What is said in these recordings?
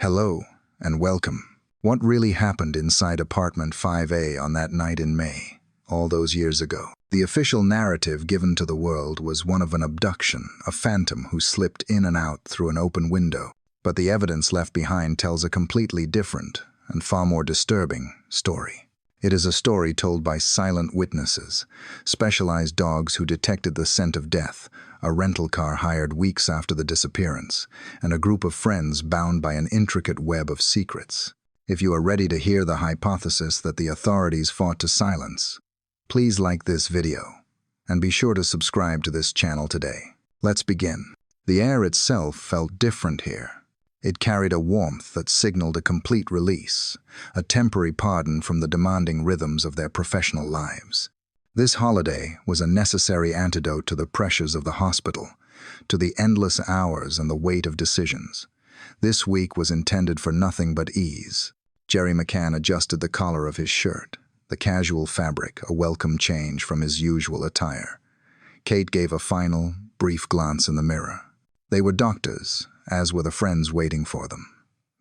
Hello, and welcome. What really happened inside apartment 5A on that night in May, all those years ago? The official narrative given to the world was one of an abduction, a phantom who slipped in and out through an open window. But the evidence left behind tells a completely different, and far more disturbing, story. It is a story told by silent witnesses, specialized dogs who detected the scent of death, a rental car hired weeks after the disappearance, and a group of friends bound by an intricate web of secrets. If you are ready to hear the hypothesis that the authorities fought to silence, please like this video, and be sure to subscribe to this channel today. Let's begin. The air itself felt different here. It carried a warmth that signaled a complete release, a temporary pardon from the demanding rhythms of their professional lives. This holiday was a necessary antidote to the pressures of the hospital, to the endless hours and the weight of decisions. This week was intended for nothing but ease. Gerry McCann adjusted the collar of his shirt, the casual fabric, a welcome change from his usual attire. Kate gave a final, brief glance in the mirror. They were doctors, as were the friends waiting for them.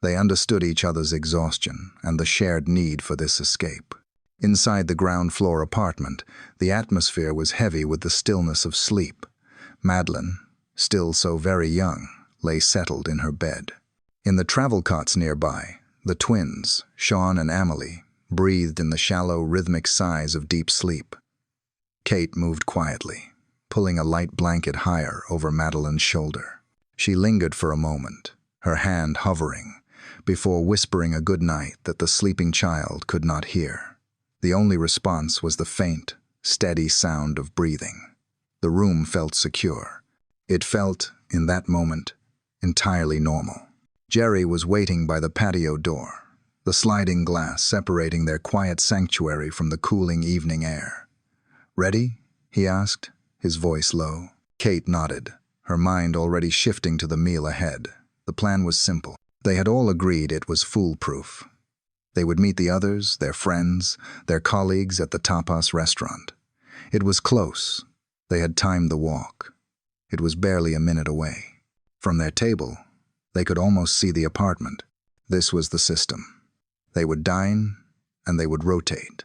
They understood each other's exhaustion and the shared need for this escape. Inside the ground-floor apartment, the atmosphere was heavy with the stillness of sleep. Madeleine, still so very young, lay settled in her bed. In the travel cots nearby, the twins, Sean and Amelie, breathed in the shallow, rhythmic sighs of deep sleep. Kate moved quietly, pulling a light blanket higher over Madeleine's shoulder. She lingered for a moment, her hand hovering, before whispering a good night that the sleeping child could not hear. The only response was the faint, steady sound of breathing. The room felt secure. It felt, in that moment, entirely normal. Gerry was waiting by the patio door, the sliding glass separating their quiet sanctuary from the cooling evening air. "Ready?" he asked, his voice low. Kate nodded, her mind already shifting to the meal ahead. The plan was simple. They had all agreed it was foolproof. They would meet the others, their friends, their colleagues at the tapas restaurant. It was close. They had timed the walk. It was barely a minute away. From their table, they could almost see the apartment. This was the system. They would dine, and they would rotate.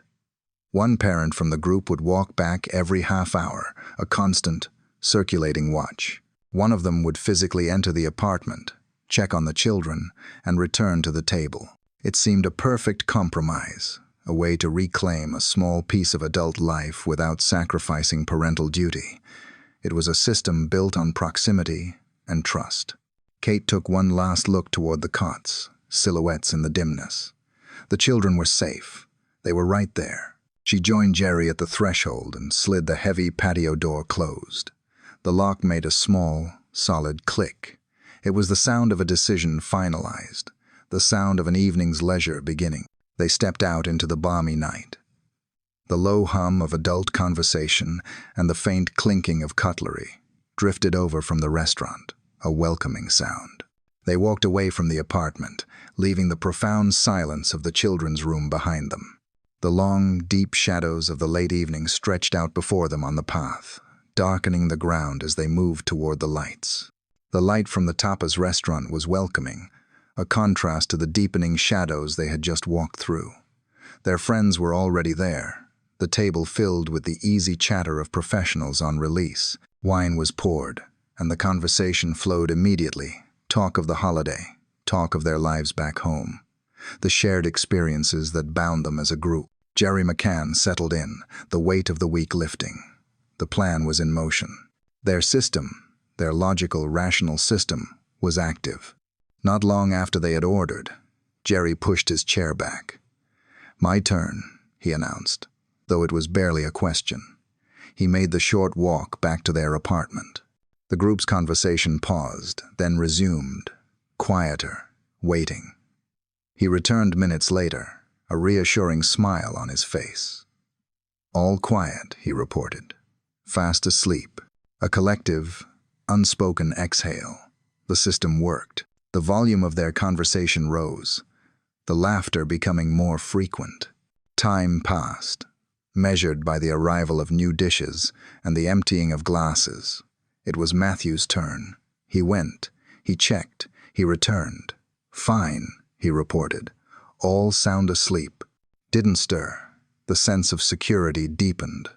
One parent from the group would walk back every half hour, a constant, circulating watch. One of them would physically enter the apartment, check on the children, and return to the table. It seemed a perfect compromise, a way to reclaim a small piece of adult life without sacrificing parental duty. It was a system built on proximity and trust. Kate took one last look toward the cots, silhouettes in the dimness. The children were safe. They were right there. She joined Gerry at the threshold and slid the heavy patio door closed. The lock made a small, solid click. It was the sound of a decision finalized, the sound of an evening's leisure beginning. They stepped out into the balmy night. The low hum of adult conversation and the faint clinking of cutlery drifted over from the restaurant, a welcoming sound. They walked away from the apartment, leaving the profound silence of the children's room behind them. The long, deep shadows of the late evening stretched out before them on the path, darkening the ground as they moved toward the lights. The light from the tapas restaurant was welcoming, a contrast to the deepening shadows they had just walked through. Their friends were already there, the table filled with the easy chatter of professionals on release. Wine was poured, and the conversation flowed immediately. Talk of the holiday, talk of their lives back home, the shared experiences that bound them as a group. Gerry McCann settled in, the weight of the week lifting. The plan was in motion. Their system, their logical, rational system, was active. Not long after they had ordered, Gerry pushed his chair back. "My turn," he announced, though it was barely a question. He made the short walk back to their apartment. The group's conversation paused, then resumed, quieter, waiting. He returned minutes later, a reassuring smile on his face. "All quiet," he reported. "Fast asleep." A collective, unspoken exhale. The system worked. The volume of their conversation rose, the laughter becoming more frequent. Time passed, measured by the arrival of new dishes and the emptying of glasses. It was Matthew's turn. He went, he checked, he returned, "Fine," he reported. "All sound asleep." Didn't stir. The sense of security deepened.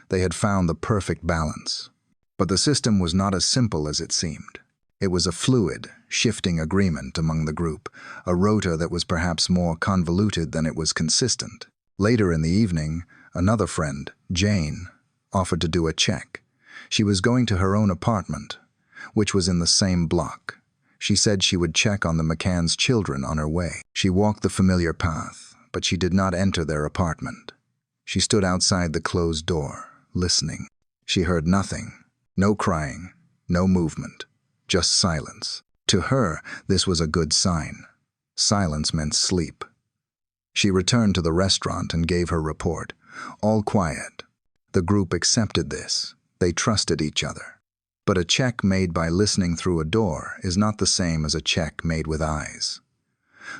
They had found the perfect balance. But the system was not as simple as it seemed. It was a fluid, shifting agreement among the group, a rota that was perhaps more convoluted than it was consistent. Later in the evening, another friend, Jane, offered to do a check. She was going to her own apartment, which was in the same block. She said she would check on the McCann's children on her way. She walked the familiar path, but she did not enter their apartment. She stood outside the closed door, listening. She heard nothing. No crying, no movement, just silence. To her, this was a good sign. Silence meant sleep. She returned to the restaurant and gave her report. All quiet. The group accepted this. They trusted each other. But a check made by listening through a door is not the same as a check made with eyes.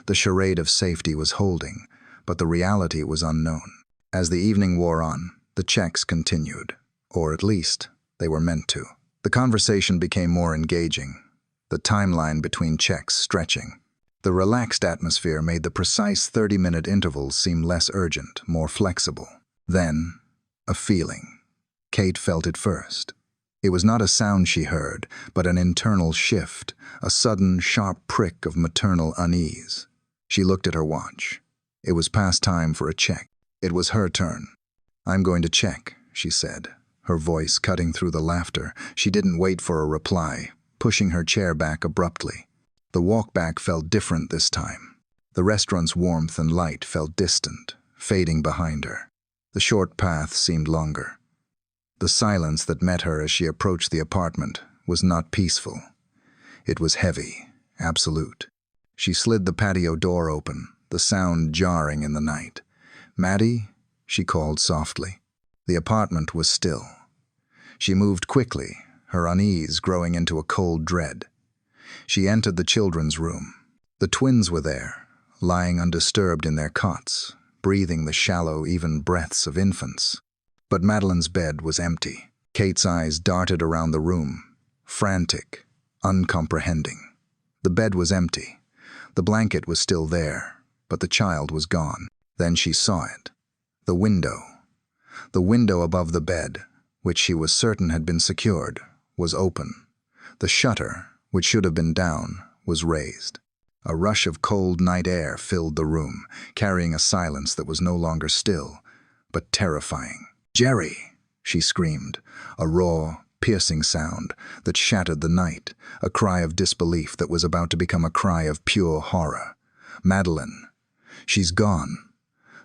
The charade of safety was holding, but the reality was unknown. As the evening wore on, the checks continued, or at least they were meant to. The conversation became more engaging, the timeline between checks stretching. The relaxed atmosphere made the precise 30-minute intervals seem less urgent, more flexible. Then, a feeling. Kate felt it first. It was not a sound she heard, but an internal shift, a sudden, sharp prick of maternal unease. She looked at her watch. It was past time for a check. It was her turn. "I'm going to check," she said, her voice cutting through the laughter. She didn't wait for a reply, pushing her chair back abruptly. The walk back felt different this time. The restaurant's warmth and light felt distant, fading behind her. The short path seemed longer. The silence that met her as she approached the apartment was not peaceful. It was heavy, absolute. She slid the patio door open, the sound jarring in the night. "Maddie?" she called softly. The apartment was still. She moved quickly, her unease growing into a cold dread. She entered the children's room. The twins were there, lying undisturbed in their cots, breathing the shallow, even breaths of infants. But Madeleine's bed was empty. Kate's eyes darted around the room, frantic, uncomprehending. The bed was empty. The blanket was still there, but the child was gone. Then she saw it. The window. The window above the bed, which she was certain had been secured, was open. The shutter, which should have been down, was raised. A rush of cold night air filled the room, carrying a silence that was no longer still, but terrifying. "Gerry!" she screamed, a raw, piercing sound that shattered the night, a cry of disbelief that was about to become a cry of pure horror. "Madeleine! She's gone.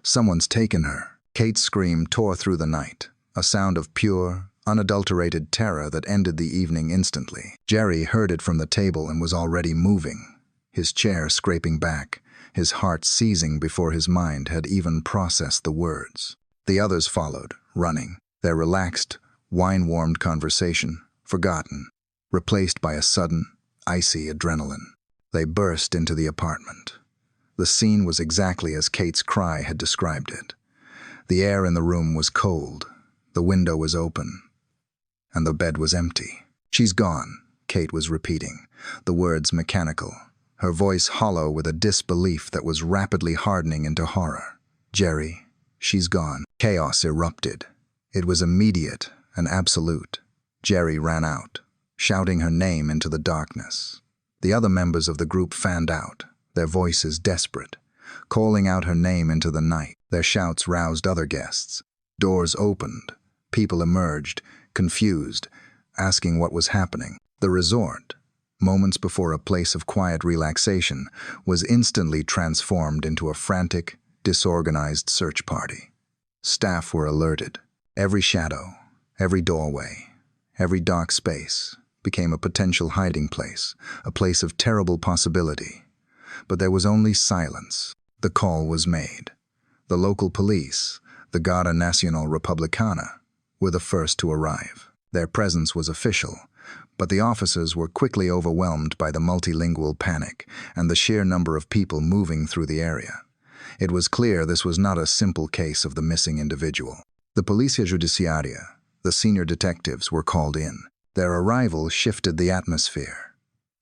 Someone's taken her." Kate's scream tore through the night, a sound of pure, unadulterated terror that ended the evening instantly. Gerry heard it from the table and was already moving, his chair scraping back, his heart seizing before his mind had even processed the words. The others followed, running, their relaxed, wine-warmed conversation forgotten, replaced by a sudden, icy adrenaline. They burst into the apartment. The scene was exactly as Kate's cry had described it. The air in the room was cold, the window was open, and the bed was empty. "She's gone," Kate was repeating, the words mechanical, her voice hollow with a disbelief that was rapidly hardening into horror. "Gerry, she's gone." Chaos erupted. It was immediate and absolute. Gerry ran out, shouting her name into the darkness. The other members of the group fanned out, their voices desperate, calling out her name into the night. Their shouts roused other guests. Doors opened. People emerged, confused, asking what was happening. The resort, moments before a place of quiet relaxation, was instantly transformed into a frantic, disorganized search party. Staff were alerted. Every shadow, every doorway, every dark space became a potential hiding place, a place of terrible possibility. But there was only silence. The call was made. The local police, the Garda Nacional Republicana, were the first to arrive. Their presence was official, but the officers were quickly overwhelmed by the multilingual panic and the sheer number of people moving through the area. It was clear this was not a simple case of the missing individual. The Policia Judiciaria, the senior detectives, were called in. Their arrival shifted the atmosphere.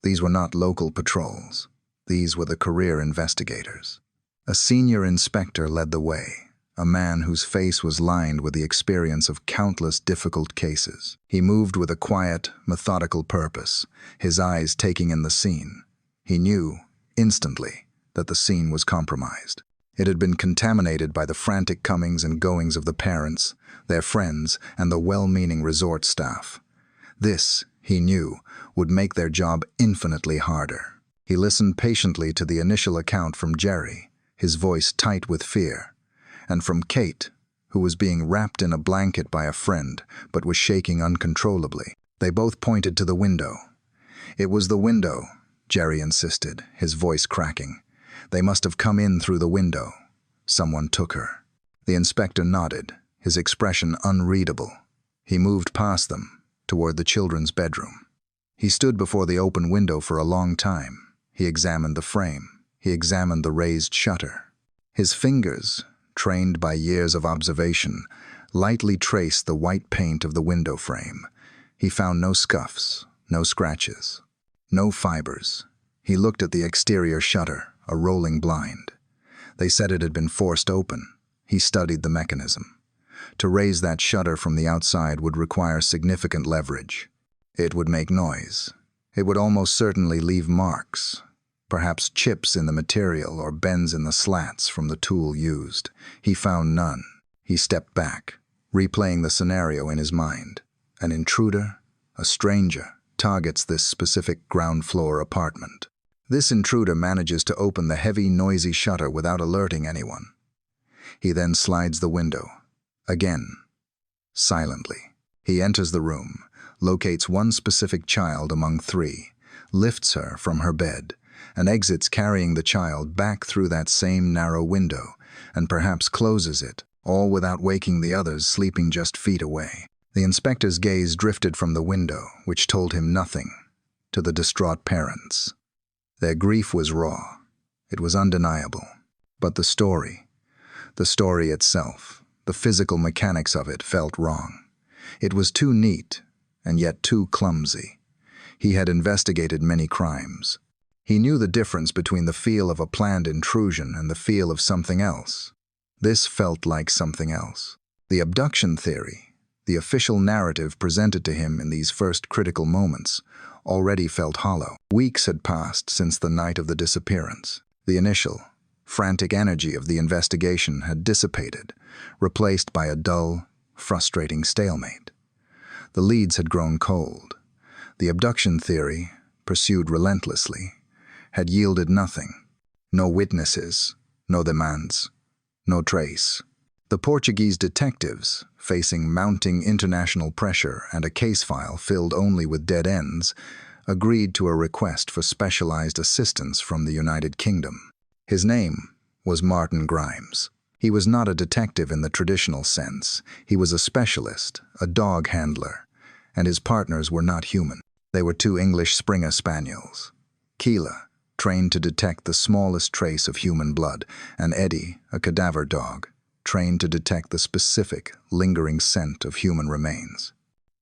These were not local patrols. These were the career investigators. A senior inspector led the way, a man whose face was lined with the experience of countless difficult cases. He moved with a quiet, methodical purpose, his eyes taking in the scene. He knew, instantly, that the scene was compromised. It had been contaminated by the frantic comings and goings of the parents, their friends, and the well-meaning resort staff. This, he knew, would make their job infinitely harder. He listened patiently to the initial account from Gerry, his voice tight with fear, and from Kate, who was being wrapped in a blanket by a friend but was shaking uncontrollably. They both pointed to the window. "It was the window," Gerry insisted, his voice cracking. "They must have come in through the window. Someone took her." The inspector nodded, his expression unreadable. He moved past them, toward the children's bedroom. He stood before the open window for a long time. He examined the frame. He examined the raised shutter. His fingers, trained by years of observation, lightly traced the white paint of the window frame. He found no scuffs, no scratches, no fibers. He looked at the exterior shutter, a rolling blind. They said it had been forced open. He studied the mechanism. To raise that shutter from the outside would require significant leverage. It would make noise. It would almost certainly leave marks, perhaps chips in the material or bends in the slats from the tool used. He found none. He stepped back, replaying the scenario in his mind. An intruder, a stranger, targets this specific ground-floor apartment. This intruder manages to open the heavy, noisy shutter without alerting anyone. He then slides the window. Again, silently. He enters the room, locates one specific child among three, lifts her from her bed, and exits carrying the child back through that same narrow window, and perhaps closes it, all without waking the others sleeping just feet away. The inspector's gaze drifted from the window, which told him nothing, to the distraught parents. Their grief was raw. It was undeniable. But the story itself, the physical mechanics of it, felt wrong. It was too neat, and yet too clumsy. He had investigated many crimes. He knew the difference between the feel of a planned intrusion and the feel of something else. This felt like something else. The abduction theory, the official narrative presented to him in these first critical moments, already felt hollow. Weeks had passed since the night of the disappearance. The initial, frantic energy of the investigation had dissipated, replaced by a dull, frustrating stalemate. The leads had grown cold. The abduction theory, pursued relentlessly, had yielded nothing. No witnesses, no demands, no trace. The Portuguese detectives, facing mounting international pressure and a case file filled only with dead ends, agreed to a request for specialized assistance from the United Kingdom. His name was Martin Grimes. He was not a detective in the traditional sense. He was a specialist, a dog handler, and his partners were not human. They were two English Springer Spaniels. Keela, trained to detect the smallest trace of human blood, and Eddie, a cadaver dog, trained to detect the specific, lingering scent of human remains.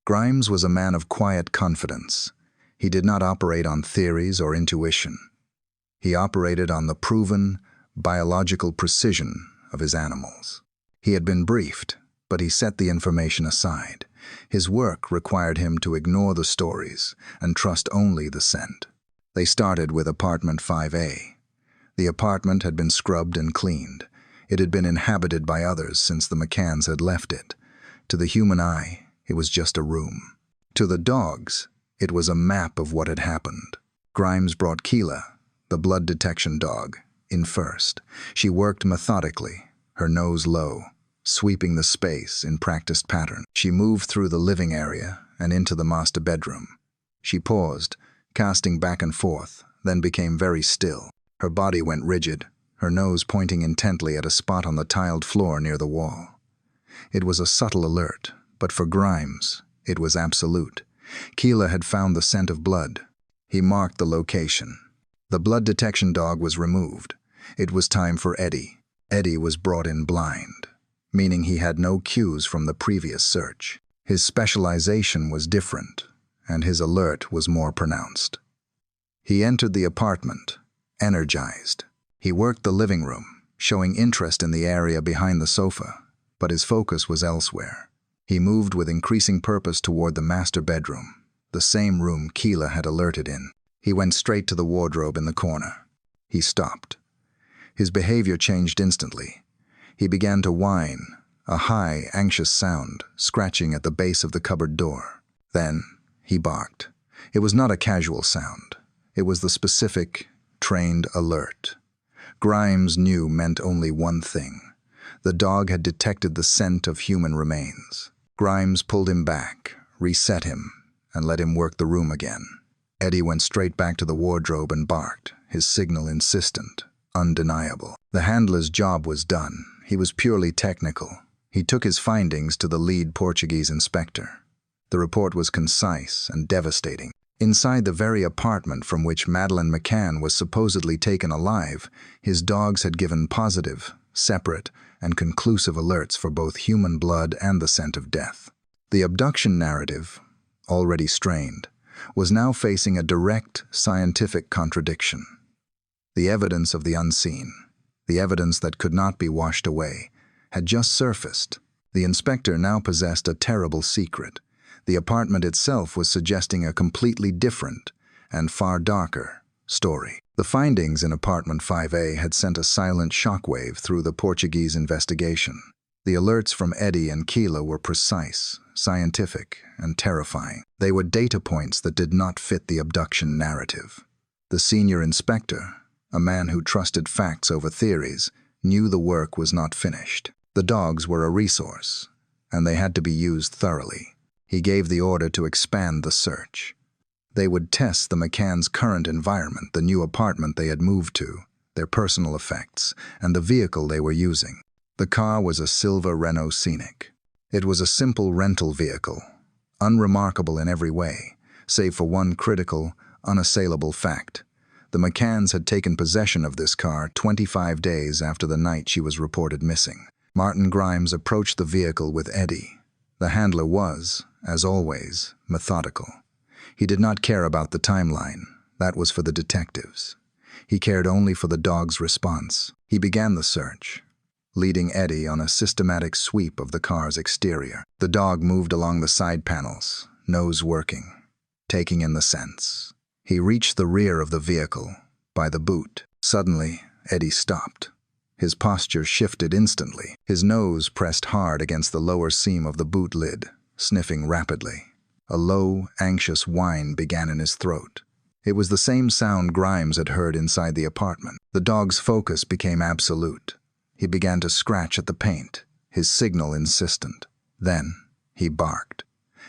Grimes was a man of quiet confidence. He did not operate on theories or intuition. He operated on the proven, biological precision of his animals. He had been briefed, but he set the information aside. His work required him to ignore the stories and trust only the scent. They started with apartment 5A. The apartment had been scrubbed and cleaned. It had been inhabited by others since the McCanns had left it. To the human eye, it was just a room. To the dogs, it was a map of what had happened. Grimes brought Keela, the blood detection dog, in first. She worked methodically, her nose low, sweeping the space in practiced pattern. She moved through the living area and into the master bedroom. She paused, casting back and forth, then became very still. Her body went rigid, her nose pointing intently at a spot on the tiled floor near the wall. It was a subtle alert, but for Grimes, it was absolute. Keela had found the scent of blood. He marked the location. The blood detection dog was removed. It was time for Eddie. Eddie was brought in blind, meaning he had no cues from the previous search. His specialization was different, and his alert was more pronounced. He entered the apartment, energized. He worked the living room, showing interest in the area behind the sofa, but his focus was elsewhere. He moved with increasing purpose toward the master bedroom, the same room Keela had alerted in. He went straight to the wardrobe in the corner. He stopped. His behavior changed instantly. He began to whine, a high, anxious sound, scratching at the base of the cupboard door. Then he barked. It was not a casual sound. It was the specific, trained alert. Grimes knew meant only one thing. The dog had detected the scent of human remains. Grimes pulled him back, reset him, and let him work the room again. Eddie went straight back to the wardrobe and barked, his signal insistent, undeniable. The handler's job was done. He was purely technical. He took his findings to the lead Portuguese inspector. The report was concise and devastating. Inside the very apartment from which Madeleine McCann was supposedly taken alive, his dogs had given positive, separate, and conclusive alerts for both human blood and the scent of death. The abduction narrative, already strained, was now facing a direct scientific contradiction. The evidence of the unseen, the evidence that could not be washed away, had just surfaced. The inspector now possessed a terrible secret. The apartment itself was suggesting a completely different and far darker story. The findings in apartment 5A had sent a silent shockwave through the Portuguese investigation. The alerts from Eddie and Keela were precise, scientific, and terrifying. They were data points that did not fit the abduction narrative. The senior inspector, a man who trusted facts over theories, knew the work was not finished. The dogs were a resource, and they had to be used thoroughly. He gave the order to expand the search. They would test the McCann's current environment, the new apartment they had moved to, their personal effects, and the vehicle they were using. The car was a silver Renault Scenic. It was a simple rental vehicle, unremarkable in every way, save for one critical, unassailable fact. The McCanns had taken possession of this car 25 days after the night she was reported missing. Martin Grimes approached the vehicle with Eddie. The handler was, as always, methodical. He did not care about the timeline. That was for the detectives. He cared only for the dog's response. He began the search, leading Eddie on a systematic sweep of the car's exterior. The dog moved along the side panels, nose working, taking in the scents. He reached the rear of the vehicle, by the boot. Suddenly, Eddie stopped. His posture shifted instantly. His nose pressed hard against the lower seam of the boot lid, sniffing rapidly. A low, anxious whine began in his throat. It was the same sound Grimes had heard inside the apartment. The dog's focus became absolute. He began to scratch at the paint, his signal insistent. Then, he barked.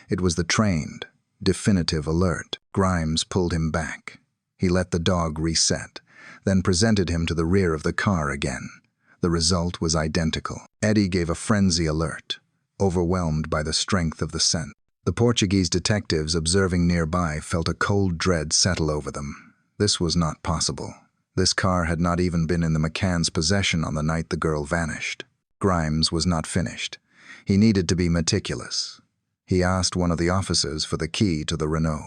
It was the trained, definitive alert. Grimes pulled him back. He let the dog reset, then presented him to the rear of the car again. The result was identical. Eddie gave a frenzy alert, overwhelmed by the strength of the scent. The Portuguese detectives observing nearby felt a cold dread settle over them. This was not possible. This car had not even been in the McCann's possession on the night the girl vanished. Grimes was not finished. He needed to be meticulous. He asked one of the officers for the key to the Renault.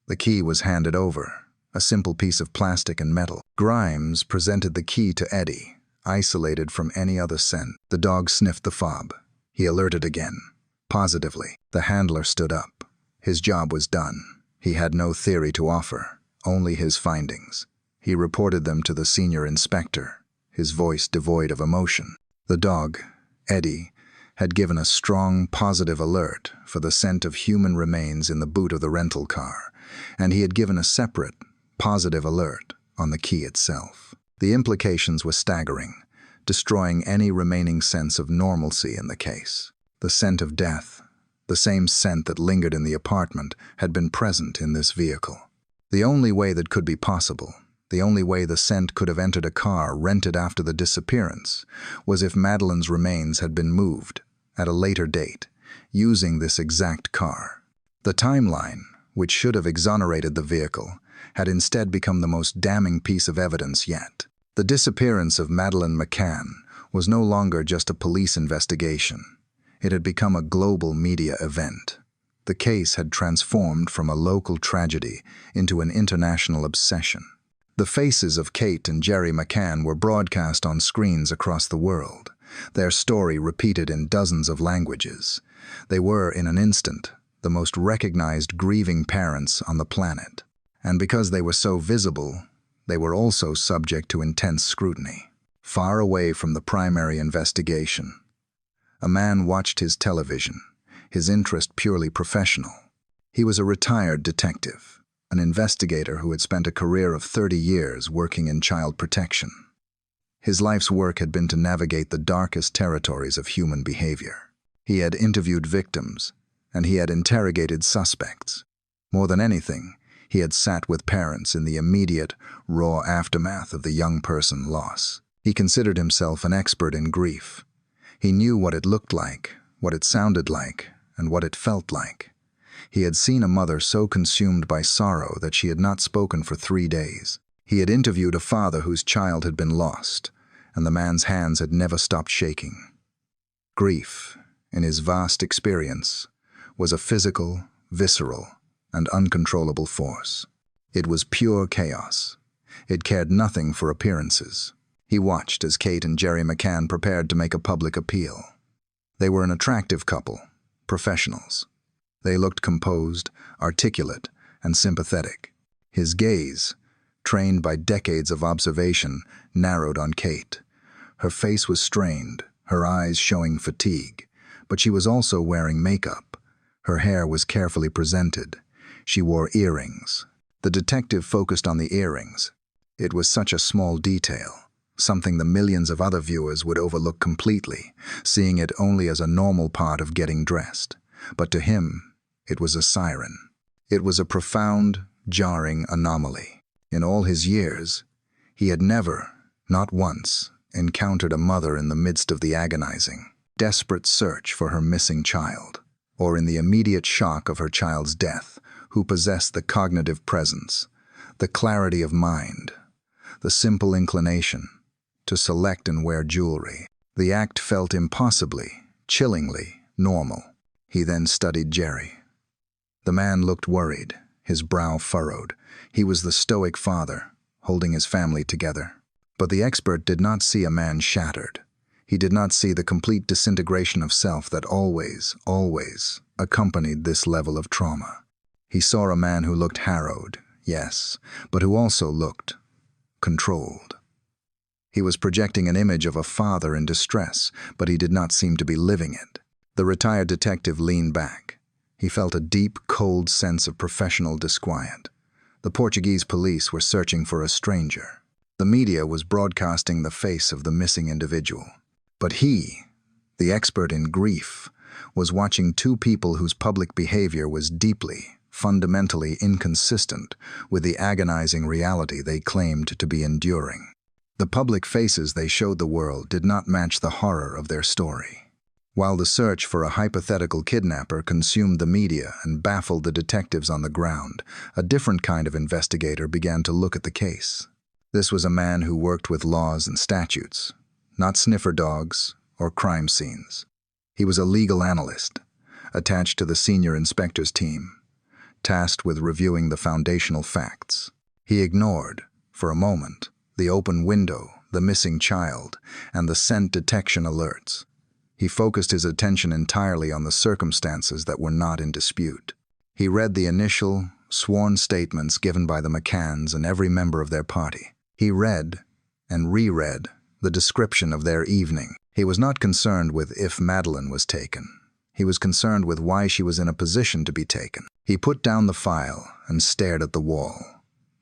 The key was handed over, a simple piece of plastic and metal. Grimes presented the key to Eddie, isolated from any other scent. The dog sniffed the fob. He alerted again. Positively, the handler stood up. His job was done. He had no theory to offer, only his findings. He reported them to the senior inspector, his voice devoid of emotion. The dog, Eddie, had given a strong, positive alert for the scent of human remains in the boot of the rental car, and he had given a separate, positive alert on the key itself. The implications were staggering, destroying any remaining sense of normalcy in the case. The scent of death, the same scent that lingered in the apartment, had been present in this vehicle. The only way that could be possible, the only way the scent could have entered a car rented after the disappearance, was if Madeleine's remains had been moved, at a later date, using this exact car. The timeline, which should have exonerated the vehicle, had instead become the most damning piece of evidence yet. The disappearance of Madeleine McCann was no longer just a police investigation. It had become a global media event. The case had transformed from a local tragedy into an international obsession. The faces of Kate and Gerry McCann were broadcast on screens across the world, their story repeated in dozens of languages. They were, in an instant, the most recognized grieving parents on the planet. And because they were so visible, they were also subject to intense scrutiny. Far away from the primary investigation, a man watched his television, his interest purely professional. He was a retired detective, an investigator who had spent a career of 30 years working in child protection. His life's work had been to navigate the darkest territories of human behavior. He had interviewed victims, and he had interrogated suspects. More than anything, he had sat with parents in the immediate, raw aftermath of the young person loss. He considered himself an expert in grief. He knew what it looked like, what it sounded like, and what it felt like. He had seen a mother so consumed by sorrow that she had not spoken for 3 days. He had interviewed a father whose child had been lost, and the man's hands had never stopped shaking. Grief, in his vast experience, was a physical, visceral, and uncontrollable force. It was pure chaos. It cared nothing for appearances. He watched as Kate and Gerry McCann prepared to make a public appeal. They were an attractive couple, professionals. They looked composed, articulate, and sympathetic. His gaze, trained by decades of observation, narrowed on Kate. Her face was strained, her eyes showing fatigue, but she was also wearing makeup. Her hair was carefully presented. She wore earrings. The detective focused on the earrings. It was such a small detail, something the millions of other viewers would overlook completely, seeing it only as a normal part of getting dressed. But to him, it was a siren. It was a profound, jarring anomaly. In all his years, he had never, not once, encountered a mother in the midst of the agonizing, desperate search for her missing child, or in the immediate shock of her child's death, who possessed the cognitive presence, the clarity of mind, the simple inclination to select and wear jewelry. The act felt impossibly, chillingly normal. He then studied Gerry. The man looked worried, his brow furrowed. He was the stoic father, holding his family together. But the expert did not see a man shattered. He did not see the complete disintegration of self that always accompanied this level of trauma. He saw a man who looked harrowed, yes, but who also looked controlled. He was projecting an image of a father in distress, but he did not seem to be living it. The retired detective leaned back. He felt a deep, cold sense of professional disquiet. The Portuguese police were searching for a stranger. The media was broadcasting the face of the missing individual. But he, the expert in grief, was watching two people whose public behavior was deeply, fundamentally inconsistent with the agonizing reality they claimed to be enduring. The public faces they showed the world did not match the horror of their story. While the search for a hypothetical kidnapper consumed the media and baffled the detectives on the ground, a different kind of investigator began to look at the case. This was a man who worked with laws and statutes, not sniffer dogs or crime scenes. He was a legal analyst, attached to the senior inspector's team, tasked with reviewing the foundational facts. He ignored, for a moment, the open window, the missing child, and the scent detection alerts. He focused his attention entirely on the circumstances that were not in dispute. He read the initial, sworn statements given by the McCanns and every member of their party. He read and reread the description of their evening. He was not concerned with if Madeleine was taken. He was concerned with why she was in a position to be taken. He put down the file and stared at the wall.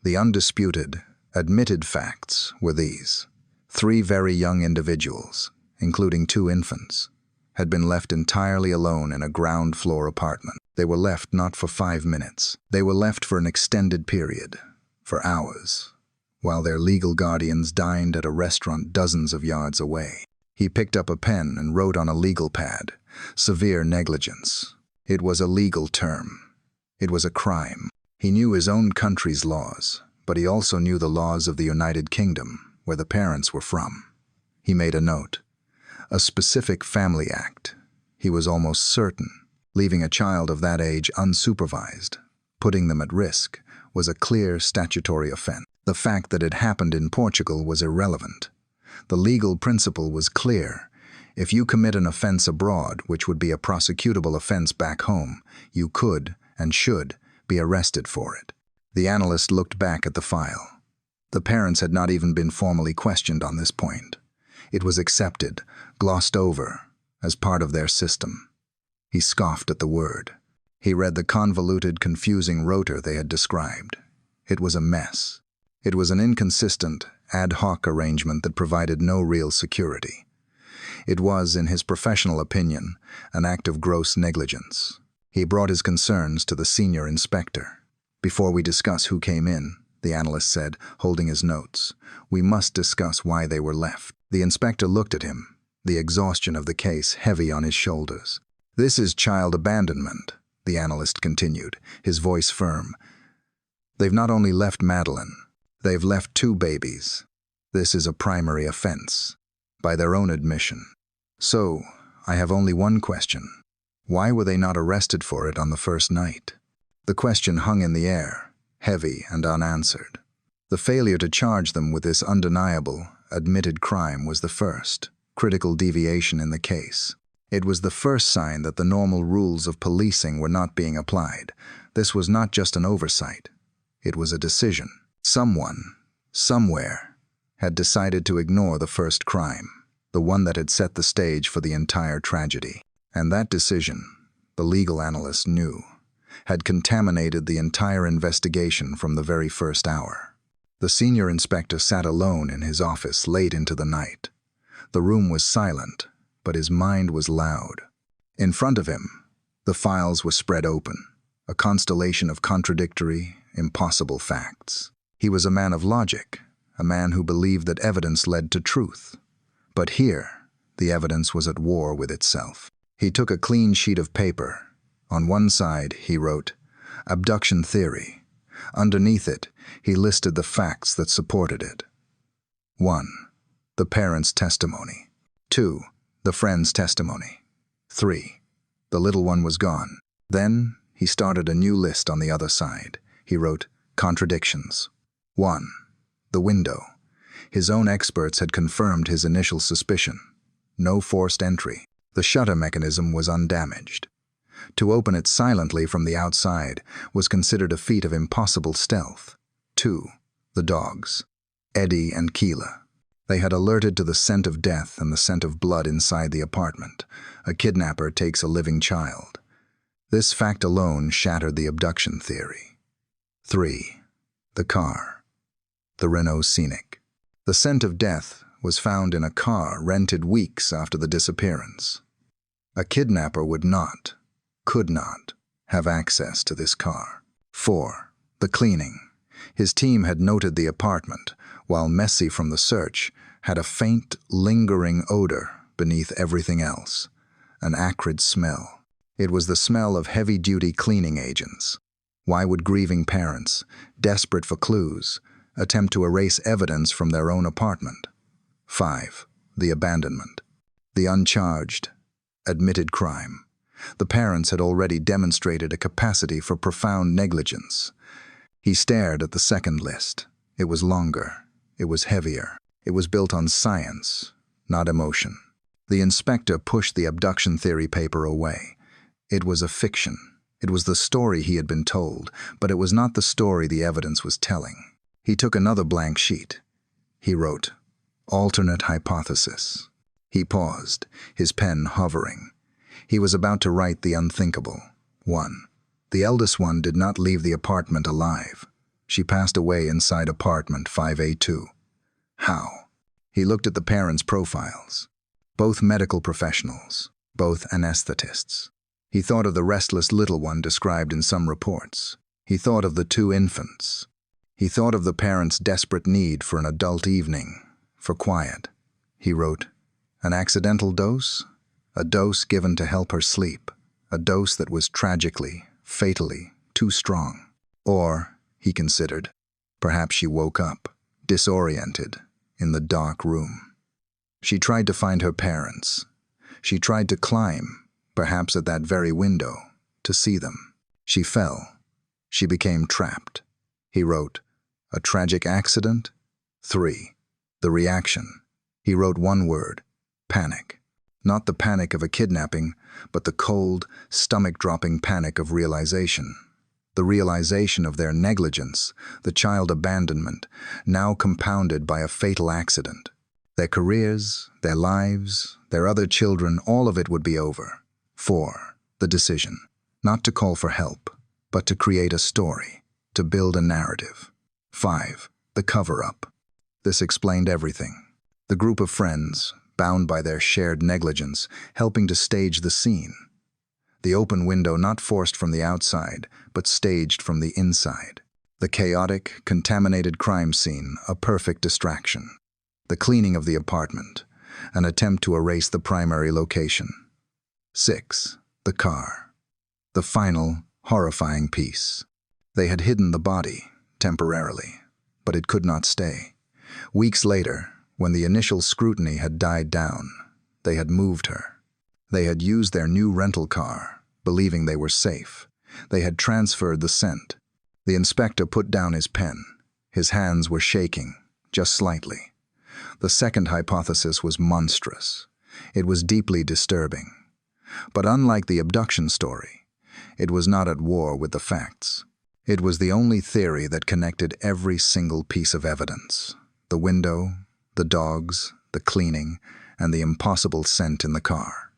The undisputed, admitted facts were these. 3 very young individuals, including 2 infants, had been left entirely alone in a ground-floor apartment. They were left not for 5 minutes. They were left for an extended period, for hours, while their legal guardians dined at a restaurant dozens of yards away. He picked up a pen and wrote on a legal pad, severe negligence. It was a legal term. It was a crime. He knew his own country's laws, but he also knew the laws of the United Kingdom, where the parents were from. He made a note. A specific family act. He was almost certain. Leaving a child of that age unsupervised, putting them at risk, was a clear statutory offense. The fact that it happened in Portugal was irrelevant. The legal principle was clear. If you commit an offense abroad, which would be a prosecutable offense back home, you could, and should, be arrested for it. The analyst looked back at the file. The parents had not even been formally questioned on this point. It was accepted, glossed over, as part of their system. He scoffed at the word. He read the convoluted, confusing rota they had described. It was a mess. It was an inconsistent, ad hoc arrangement that provided no real security. It was, in his professional opinion, an act of gross negligence. He brought his concerns to the senior inspector. "Before we discuss who came in," the analyst said, holding his notes, "we must discuss why they were left." The inspector looked at him, the exhaustion of the case heavy on his shoulders. "This is child abandonment," the analyst continued, his voice firm. "They've not only left Madeleine, they've left 2 babies. This is a primary offense, by their own admission. So, I have only one question. Why were they not arrested for it on the first night?" The question hung in the air, heavy and unanswered. The failure to charge them with this undeniable, admitted crime was the first critical deviation in the case. It was the first sign that the normal rules of policing were not being applied. This was not just an oversight. It was a decision. Someone, somewhere, had decided to ignore the first crime, the one that had set the stage for the entire tragedy. And that decision, the legal analyst knew, had contaminated the entire investigation from the very first hour. The senior inspector sat alone in his office late into the night. The room was silent, but his mind was loud. In front of him, the files were spread open, a constellation of contradictory, impossible facts. He was a man of logic, a man who believed that evidence led to truth. But here, the evidence was at war with itself. He took a clean sheet of paper. On one side, he wrote, "Abduction theory." Underneath it, he listed the facts that supported it. 1. The parents' testimony. 2. The friend's testimony. 3. The little one was gone. Then, he started a new list on the other side. He wrote, "Contradictions." 1. The window. His own experts had confirmed his initial suspicion. No forced entry. The shutter mechanism was undamaged. To open it silently from the outside was considered a feat of impossible stealth. 2. The dogs. Eddie and Keela. They had alerted to the scent of death and the scent of blood inside the apartment. A kidnapper takes a living child. This fact alone shattered the abduction theory. 3. The car. The Renault Scenic. The scent of death was found in a car rented weeks after the disappearance. A kidnapper would not, could not, have access to this car. 4. The cleaning. His team had noted the apartment, while messy from the search, had a faint, lingering odor beneath everything else, an acrid smell. It was the smell of heavy-duty cleaning agents. Why would grieving parents, desperate for clues, attempt to erase evidence from their own apartment? 5. The abandonment. The uncharged, admitted crime. The parents had already demonstrated a capacity for profound negligence. He stared at the second list. It was longer. It was heavier. It was built on science, not emotion. The inspector pushed the abduction theory paper away. It was a fiction. It was the story he had been told, but it was not the story the evidence was telling. He took another blank sheet. He wrote, "Alternate hypothesis." He paused, his pen hovering. He was about to write the unthinkable. 1. The eldest one did not leave the apartment alive. She passed away inside apartment 5A2. How? He looked at the parents' profiles. Both medical professionals, both anesthetists. He thought of the restless little one described in some reports. He thought of the 2 infants. He thought of the parents' desperate need for an adult evening, for quiet. He wrote, "An accidental dose? A dose given to help her sleep. A dose that was tragically, fatally, too strong." Or, he considered, perhaps she woke up, disoriented, in the dark room. She tried to find her parents. She tried to climb, perhaps at that very window, to see them. She fell. She became trapped. He wrote, A tragic accident? 3. The reaction. He wrote one word: panic. Not the panic of a kidnapping, but the cold, stomach-dropping panic of realization. The realization of their negligence, the child abandonment, now compounded by a fatal accident. Their careers, their lives, their other children, all of it would be over. 4. The decision. Not to call for help, but to create a story, to build a narrative. 5. The cover-up. This explained everything. The group of friends, bound by their shared negligence, helping to stage the scene. The open window not forced from the outside, but staged from the inside. The chaotic, contaminated crime scene, a perfect distraction. The cleaning of the apartment, an attempt to erase the primary location. 6. The car. The final, horrifying piece. They had hidden the body, temporarily, but it could not stay. Weeks later, when the initial scrutiny had died down, they had moved her. They had used their new rental car, believing they were safe. They had transferred the scent. The inspector put down his pen. His hands were shaking, just slightly. The second hypothesis was monstrous. It was deeply disturbing. But unlike the abduction story, it was not at war with the facts. It was the only theory that connected every single piece of evidence. The window, the dogs, the cleaning, and the impossible scent in the car.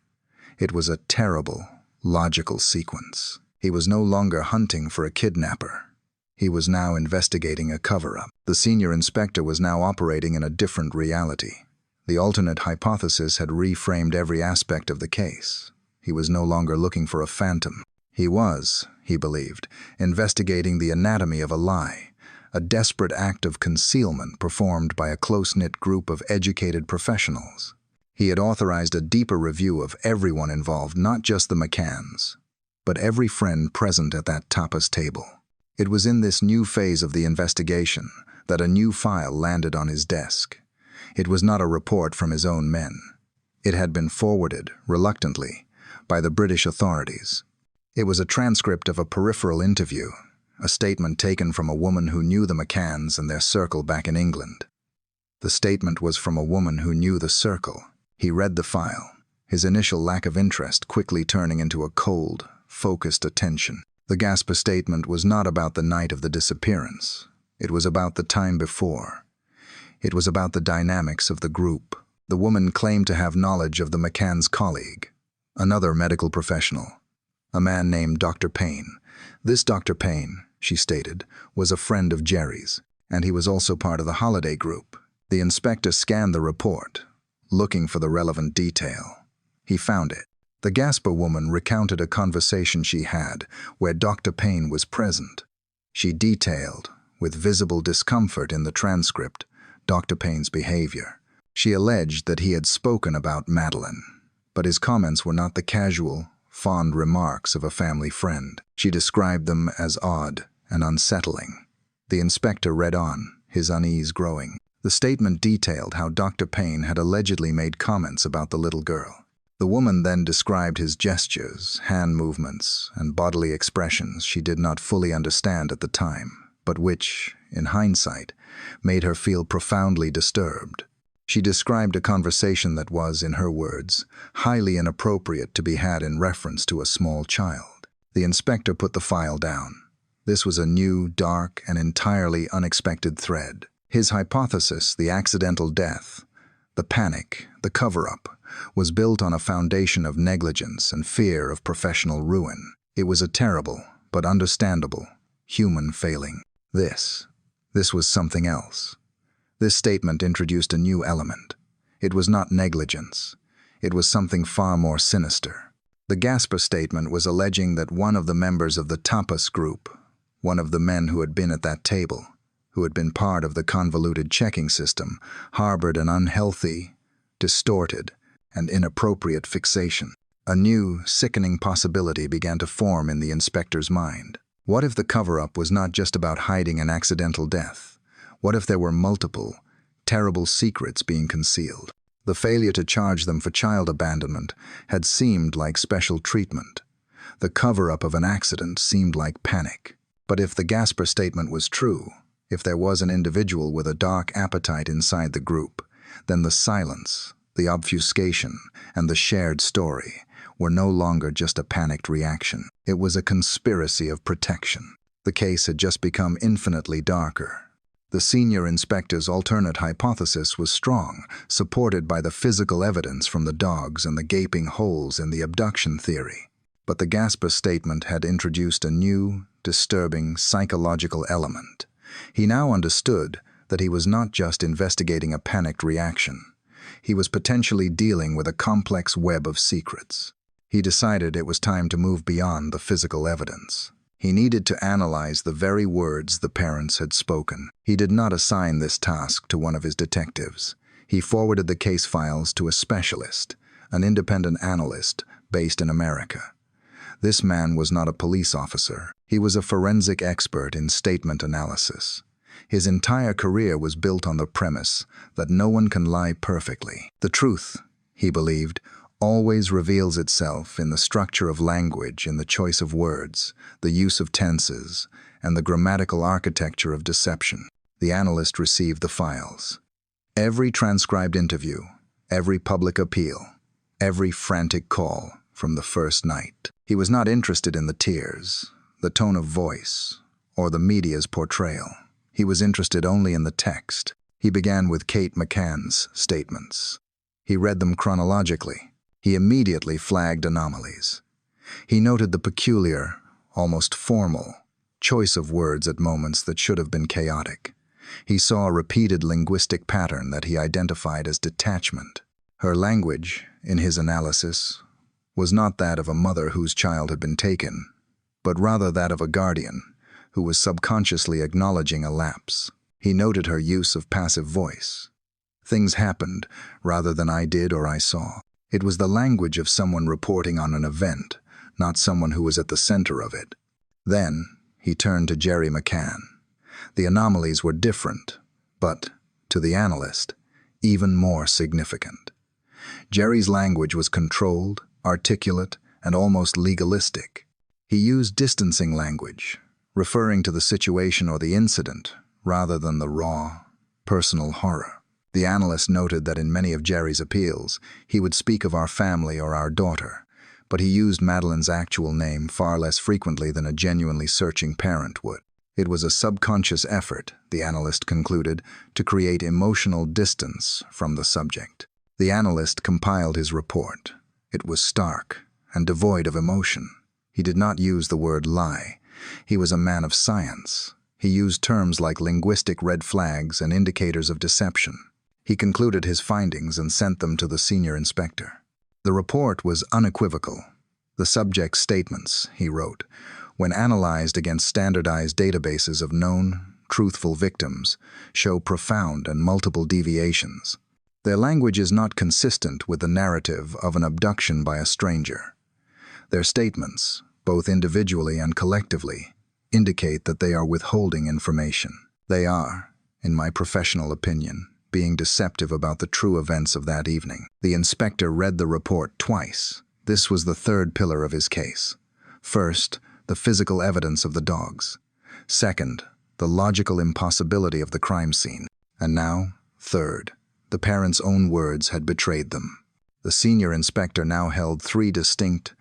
It was a terrible, logical sequence. He was no longer hunting for a kidnapper. He was now investigating a cover-up. The senior inspector was now operating in a different reality. The alternate hypothesis had reframed every aspect of the case. He was no longer looking for a phantom. He was, he believed, investigating the anatomy of a lie, a desperate act of concealment performed by a close-knit group of educated professionals. He had authorized a deeper review of everyone involved, not just the McCanns, but every friend present at that tapas table. It was in this new phase of the investigation that a new file landed on his desk. It was not a report from his own men. It had been forwarded, reluctantly, by the British authorities. It was a transcript of a peripheral interview, a statement taken from a woman who knew the McCanns and their circle back in England. The statement was from a woman who knew the circle. He read the file, his initial lack of interest quickly turning into a cold, focused attention. The Gasper statement was not about the night of the disappearance. It was about the time before. It was about the dynamics of the group. The woman claimed to have knowledge of the McCann's colleague, another medical professional, a man named Dr. Payne. This Dr. Payne, she stated, was a friend of Gerry's, and he was also part of the holiday group. The inspector scanned the report, looking for the relevant detail. He found it. The Gasper woman recounted a conversation she had where Dr. Payne was present. She detailed, with visible discomfort in the transcript, Dr. Payne's behavior. She alleged that he had spoken about Madeleine, but his comments were not the casual, fond remarks of a family friend. She described them as odd and unsettling. The inspector read on, his unease growing. The statement detailed how Dr. Payne had allegedly made comments about the little girl. The woman then described his gestures, hand movements, and bodily expressions she did not fully understand at the time, but which, in hindsight, made her feel profoundly disturbed. She described a conversation that was, in her words, highly inappropriate to be had in reference to a small child. The inspector put the file down. This was a new, dark, and entirely unexpected thread. His hypothesis, the accidental death, the panic, the cover-up, was built on a foundation of negligence and fear of professional ruin. It was a terrible, but understandable, human failing. This was something else. This statement introduced a new element. It was not negligence. It was something far more sinister. The Gasper statement was alleging that one of the members of the tapas group, one of the men who had been at that table, who had been part of the convoluted checking system, harbored an unhealthy, distorted, and inappropriate fixation. A new, sickening possibility began to form in the inspector's mind. What if the cover-up was not just about hiding an accidental death? What if there were multiple, terrible secrets being concealed? The failure to charge them for child abandonment had seemed like special treatment. The cover-up of an accident seemed like panic. But if the Gasper statement was true, If there was an individual with a dark appetite inside the group, then the silence, the obfuscation, and the shared story were no longer just a panicked reaction. It was a conspiracy of protection. The case had just become infinitely darker. The senior inspector's alternate hypothesis was strong, supported by the physical evidence from the dogs and the gaping holes in the abduction theory. But the Gasper statement had introduced a new, disturbing psychological element. He now understood that he was not just investigating a panicked reaction. He was potentially dealing with a complex web of secrets. He decided it was time to move beyond the physical evidence. He needed to analyze the very words the parents had spoken. He did not assign this task to one of his detectives. He forwarded the case files to a specialist, an independent analyst based in America. This man was not a police officer. He was a forensic expert in statement analysis. His entire career was built on the premise that no one can lie perfectly. The truth, he believed, always reveals itself in the structure of language, in the choice of words, the use of tenses, and the grammatical architecture of deception. The analyst received the files. Every transcribed interview, every public appeal, every frantic call from the first night. He was not interested in the tears, the tone of voice, or the media's portrayal. He was interested only in the text. He began with Kate McCann's statements. He read them chronologically. He immediately flagged anomalies. He noted the peculiar, almost formal, choice of words at moments that should have been chaotic. He saw a repeated linguistic pattern that he identified as detachment. Her language, in his analysis, was not that of a mother whose child had been taken, but rather that of a guardian who was subconsciously acknowledging a lapse. He noted her use of passive voice. Things happened rather than I did or I saw. It was the language of someone reporting on an event, not someone who was at the center of it. Then, he turned to Gerry McCann. The anomalies were different, but, to the analyst, even more significant. Gerry's language was controlled, articulate, and almost legalistic. He used distancing language, referring to the situation or the incident, rather than the raw, personal horror. The analyst noted that in many of Gerry's appeals, he would speak of our family or our daughter, but he used Madeleine's actual name far less frequently than a genuinely searching parent would. It was a subconscious effort, the analyst concluded, to create emotional distance from the subject. The analyst compiled his report. It was stark and devoid of emotion. He did not use the word lie. He was a man of science. He used terms like linguistic red flags and indicators of deception. He concluded his findings and sent them to the senior inspector. The report was unequivocal. The subject's statements, he wrote, when analyzed against standardized databases of known, truthful victims, show profound and multiple deviations. Their language is not consistent with the narrative of an abduction by a stranger. Their statements, both individually and collectively, indicate that they are withholding information. They are, in my professional opinion, being deceptive about the true events of that evening. The inspector read the report twice. This was the third pillar of his case. First, the physical evidence of the dogs. Second, the logical impossibility of the crime scene. And now, third, the parents' own words had betrayed them. The senior inspector now held three distinct,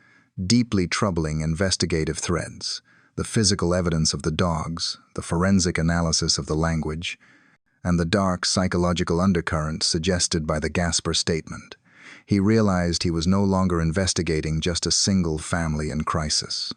deeply troubling investigative threads: the physical evidence of the dogs, the forensic analysis of the language, and the dark psychological undercurrent suggested by the Gasper statement. He realized he was no longer investigating just a single family in crisis.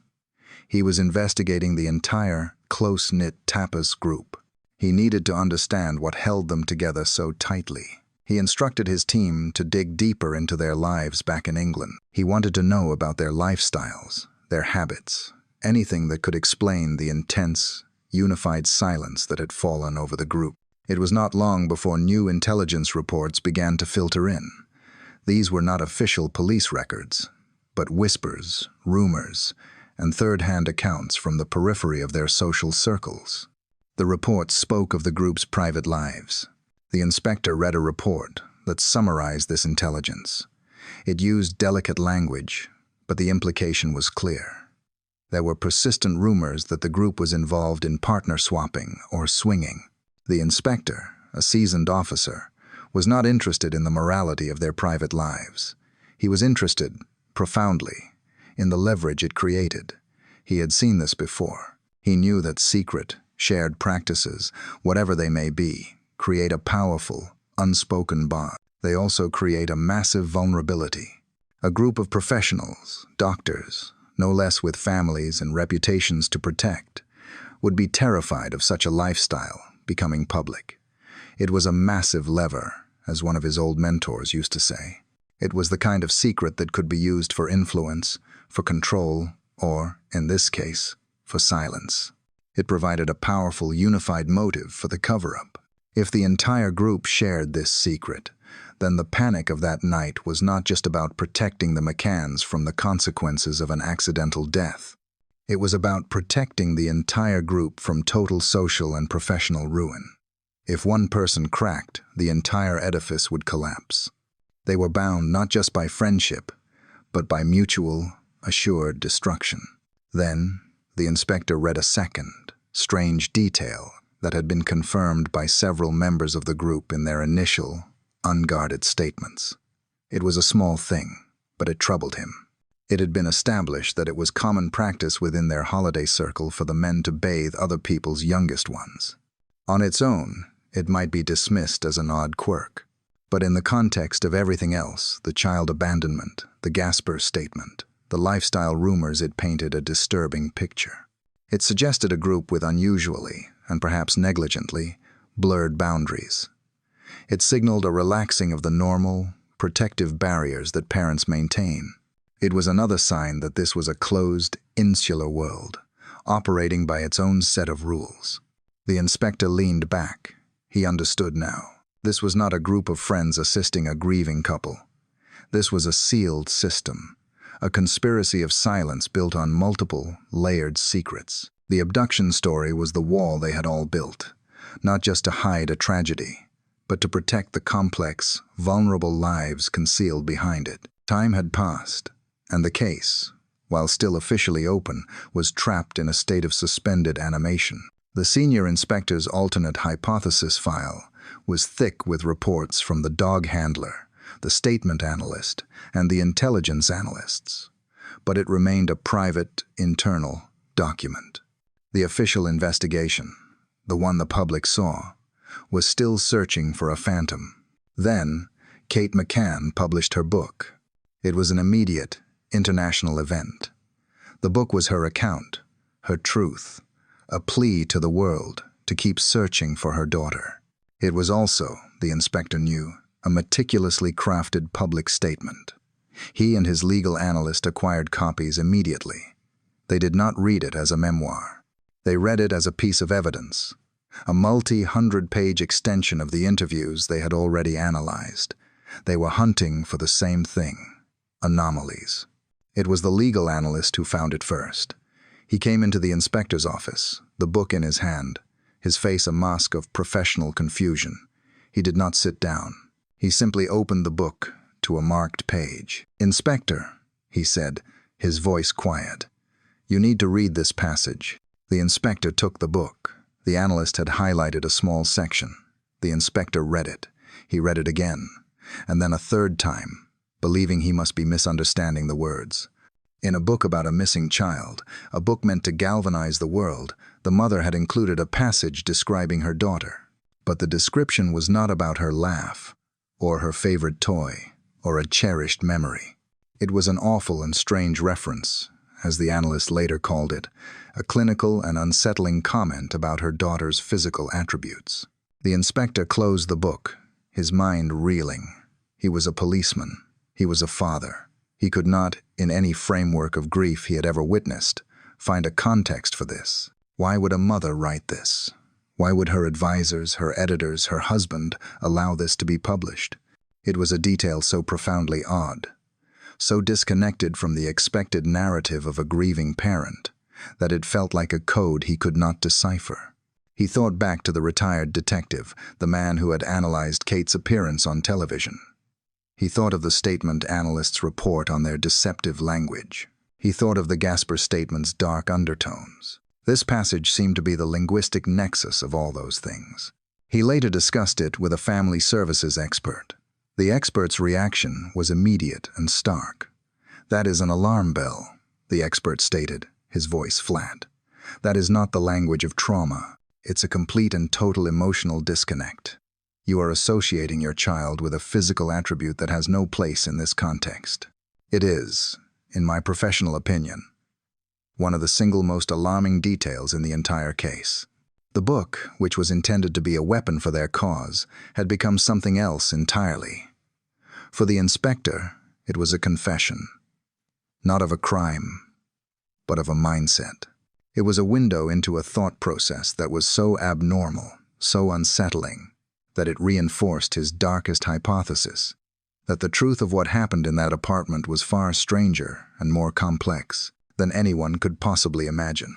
He was investigating the entire, close-knit Tapas group. He needed to understand what held them together so tightly. He instructed his team to dig deeper into their lives back in England. He wanted to know about their lifestyles, their habits, anything that could explain the intense, unified silence that had fallen over the group. It was not long before new intelligence reports began to filter in. These were not official police records, but whispers, rumors, and third-hand accounts from the periphery of their social circles. The reports spoke of the group's private lives. The inspector read a report that summarized this intelligence. It used delicate language, but the implication was clear. There were persistent rumors that the group was involved in partner swapping or swinging. The inspector, a seasoned officer, was not interested in the morality of their private lives. He was interested, profoundly, in the leverage it created. He had seen this before. He knew that secret, shared practices, whatever they may be, create a powerful, unspoken bond. They also create a massive vulnerability. A group of professionals, doctors, no less with families and reputations to protect, would be terrified of such a lifestyle becoming public. It was a massive lever, as one of his old mentors used to say. It was the kind of secret that could be used for influence, for control, or, in this case, for silence. It provided a powerful, unified motive for the cover-up. If the entire group shared this secret, then the panic of that night was not just about protecting the McCanns from the consequences of an accidental death. It was about protecting the entire group from total social and professional ruin. If one person cracked, the entire edifice would collapse. They were bound not just by friendship, but by mutual, assured destruction. Then, the inspector read a second, strange detail that had been confirmed by several members of the group in their initial, unguarded statements. It was a small thing, but it troubled him. It had been established that it was common practice within their holiday circle for the men to bathe other people's youngest ones. On its own, it might be dismissed as an odd quirk. But in the context of everything else, the child abandonment, the Gasper statement, the lifestyle rumors, it painted a disturbing picture. It suggested a group with unusually, and perhaps negligently, blurred boundaries. It signaled a relaxing of the normal, protective barriers that parents maintain. It was another sign that this was a closed, insular world, operating by its own set of rules. The inspector leaned back. He understood now. This was not a group of friends assisting a grieving couple. This was a sealed system, a conspiracy of silence built on multiple, layered secrets. The abduction story was the wall they had all built, not just to hide a tragedy, but to protect the complex, vulnerable lives concealed behind it. Time had passed, and the case, while still officially open, was trapped in a state of suspended animation. The senior inspector's alternate hypothesis file was thick with reports from the dog handler, the statement analyst, and the intelligence analysts. But it remained a private, internal document. The official investigation, the one the public saw, was still searching for a phantom. Then, Kate McCann published her book. It was an immediate, international event. The book was her account, her truth, a plea to the world to keep searching for her daughter. It was also, the inspector knew, a meticulously crafted public statement. He and his legal analyst acquired copies immediately. They did not read it as a memoir. They read it as a piece of evidence, a multi-hundred-page extension of the interviews they had already analyzed. They were hunting for the same thing, anomalies. It was the legal analyst who found it first. He came into the inspector's office, the book in his hand, his face a mask of professional confusion. He did not sit down. He simply opened the book to a marked page. "Inspector," he said, his voice quiet, "you need to read this passage." The inspector took the book. The analyst had highlighted a small section. The inspector read it. He read it again, and then a third time, believing he must be misunderstanding the words. In a book about a missing child, a book meant to galvanize the world, the mother had included a passage describing her daughter. But the description was not about her laugh, or her favorite toy, or a cherished memory. It was an awful and strange reference, as the analyst later called it, a clinical and unsettling comment about her daughter's physical attributes. The inspector closed the book, his mind reeling. He was a policeman. He was a father. He could not, in any framework of grief he had ever witnessed, find a context for this. Why would a mother write this? Why would her advisors, her editors, her husband allow this to be published? It was a detail so profoundly odd, so disconnected from the expected narrative of a grieving parent, that it felt like a code he could not decipher. He thought back to the retired detective, the man who had analyzed Kate's appearance on television. He thought of the statement analysts' report on their deceptive language. He thought of the Gasper statement's dark undertones. This passage seemed to be the linguistic nexus of all those things. He later discussed it with a family services expert. The expert's reaction was immediate and stark. "That is an alarm bell," the expert stated, his voice flat. "That is not the language of trauma. It's a complete and total emotional disconnect. You are associating your child with a physical attribute that has no place in this context. It is, in my professional opinion, one of the single most alarming details in the entire case." The book, which was intended to be a weapon for their cause, had become something else entirely. For the inspector, it was a confession, not of a crime, but of a mindset. It was a window into a thought process that was so abnormal, so unsettling, that it reinforced his darkest hypothesis, that the truth of what happened in that apartment was far stranger and more complex than anyone could possibly imagine.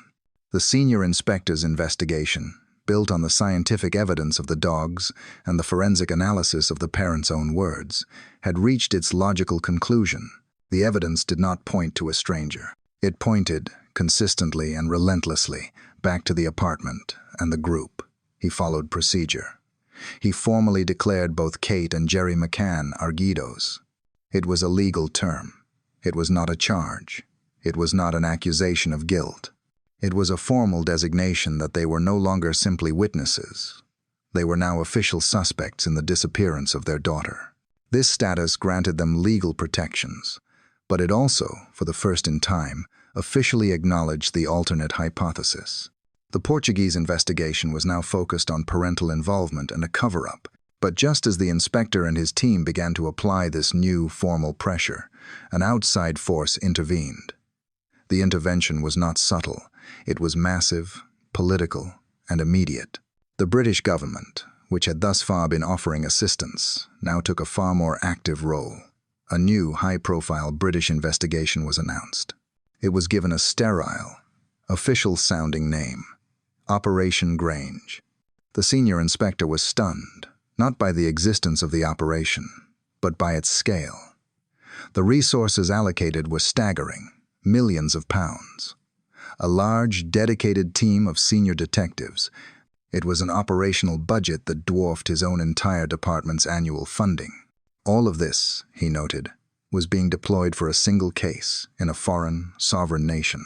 The senior inspector's investigation, built on the scientific evidence of the dogs and the forensic analysis of the parents' own words, had reached its logical conclusion. The evidence did not point to a stranger. It pointed, consistently and relentlessly, back to the apartment and the group. He followed procedure. He formally declared both Kate and Gerry McCann arguidos. It was a legal term. It was not a charge. It was not an accusation of guilt. It was a formal designation that they were no longer simply witnesses. They were now official suspects in the disappearance of their daughter. This status granted them legal protections, but it also, for the first in time, officially acknowledged the alternate hypothesis. The Portuguese investigation was now focused on parental involvement and a cover-up, but just as the inspector and his team began to apply this new formal pressure, an outside force intervened. The intervention was not subtle. It was massive, political, and immediate. The British government, which had thus far been offering assistance, now took a far more active role. A new, high-profile British investigation was announced. It was given a sterile, official-sounding name: Operation Grange. The senior inspector was stunned, not by the existence of the operation, but by its scale. The resources allocated were staggering, millions of pounds. A large, dedicated team of senior detectives. It was an operational budget that dwarfed his own entire department's annual funding. All of this, he noted, was being deployed for a single case in a foreign, sovereign nation,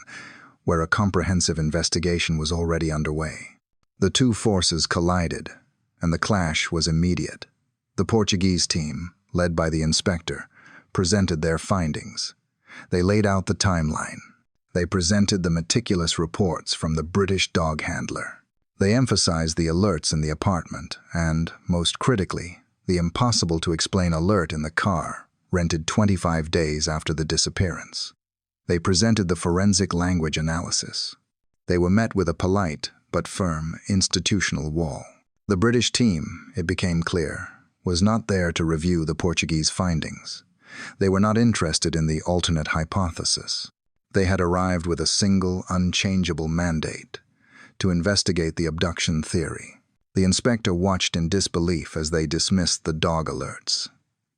where a comprehensive investigation was already underway. The two forces collided, and the clash was immediate. The Portuguese team, led by the inspector, presented their findings. They laid out the timeline. They presented the meticulous reports from the British dog handler. They emphasized the alerts in the apartment and, most critically, the impossible-to-explain alert in the car, rented 25 days after the disappearance. They presented the forensic language analysis. They were met with a polite but firm institutional wall. The British team, it became clear, was not there to review the Portuguese findings. They were not interested in the alternate hypothesis. They had arrived with a single, unchangeable mandate: to investigate the abduction theory. The inspector watched in disbelief as they dismissed the dog alerts.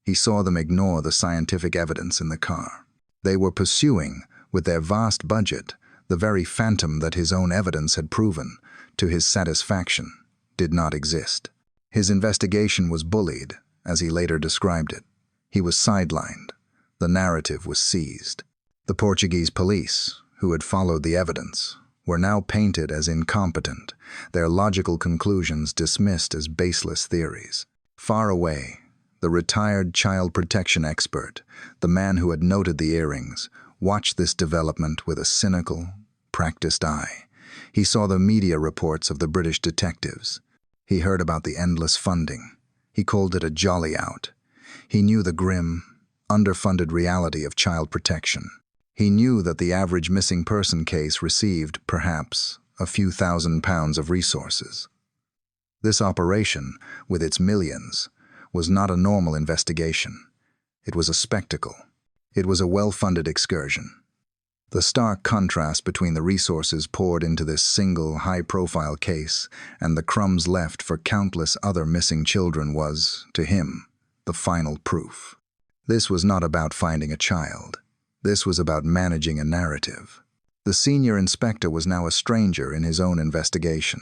He saw them ignore the scientific evidence in the car. They were pursuing, with their vast budget, the very phantom that his own evidence had proven, to his satisfaction, did not exist. His investigation was bullied, as he later described it. He was sidelined. The narrative was seized. The Portuguese police, who had followed the evidence, were now painted as incompetent, their logical conclusions dismissed as baseless theories. Far away, the retired child protection expert, the man who had noted the earrings, watched this development with a cynical, practiced eye. He saw the media reports of the British detectives. He heard about the endless funding. He called it a jolly out. He knew the grim, underfunded reality of child protection. He knew that the average missing person case received, perhaps, a few £1,000s of resources. This operation, with its millions, was not a normal investigation. It was a spectacle. It was a well-funded excursion. The stark contrast between the resources poured into this single, high-profile case and the crumbs left for countless other missing children was, to him, the final proof. This was not about finding a child. This was about managing a narrative. The senior inspector was now a stranger in his own investigation.